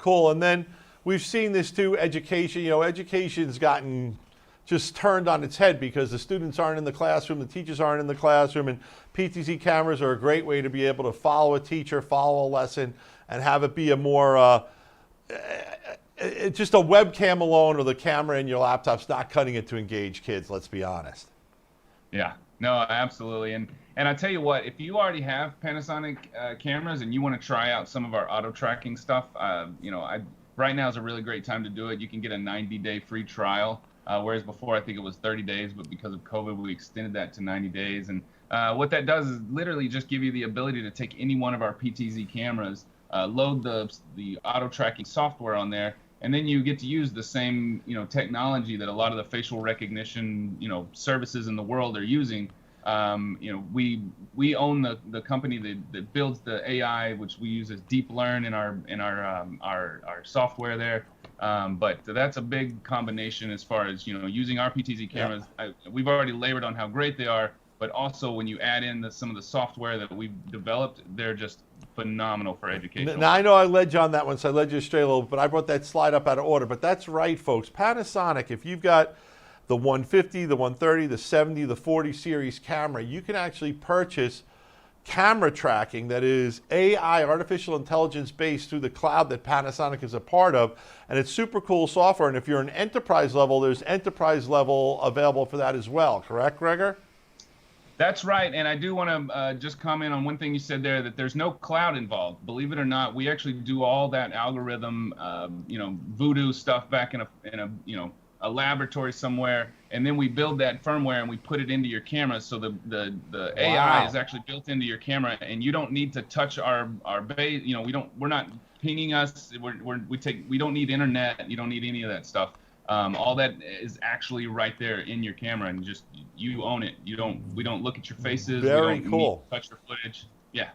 Cool. And then we've seen this too, education. You know, education's gotten just turned on its head because the students aren't in the classroom, the teachers aren't in the classroom, and PTZ cameras are a great way to be able to follow a teacher, follow a lesson, and have it be a more, just a webcam alone or the camera in your laptop's not cutting it to engage kids, let's be honest. Yeah, no, absolutely. And I tell you what, if you already have Panasonic cameras and you want to try out some of our auto tracking stuff, you know, right now is a really great time to do it. You can get a 90-day free trial. Whereas before, I think it was 30 days, but because of COVID, we extended that to 90 days. And what that does is literally just give you the ability to take any one of our PTZ cameras, load the auto tracking software on there, and then you get to use the same, you know, technology that a lot of the facial recognition, you know, services in the world are using. You know, we own the company that builds the AI, which we use as deep learn in our software there. But that's a big combination as far as, you know, using our PTZ cameras. Yeah. We've already labored on how great they are, but also when you add in some of the software that we've developed, they're just phenomenal for education. Now, I know I led you on that one, so I led you astray a little, but I brought that slide up out of order. But that's right, folks. Panasonic, if you've got the 150, the 130, the 70, the 40 series camera, you can actually purchase camera tracking that is AI, artificial intelligence based through the cloud that Panasonic is a part of. And it's super cool software. And if you're an enterprise level, there's enterprise level available for that as well. Correct, Gregor? That's right. And I do want to just comment on one thing you said there, that there's no cloud involved. Believe it or not, we actually do all that algorithm, you know, voodoo stuff back in a you know, a laboratory somewhere, and then we build that firmware and we put it into your camera. So the AI is actually built into your camera, and you don't need to touch our base. You know, we're not pinging us. We don't need internet. You don't need any of that stuff. All that is actually right there in your camera, and just you own it. We don't look at your faces. Very we don't cool. need to touch your footage. Yeah.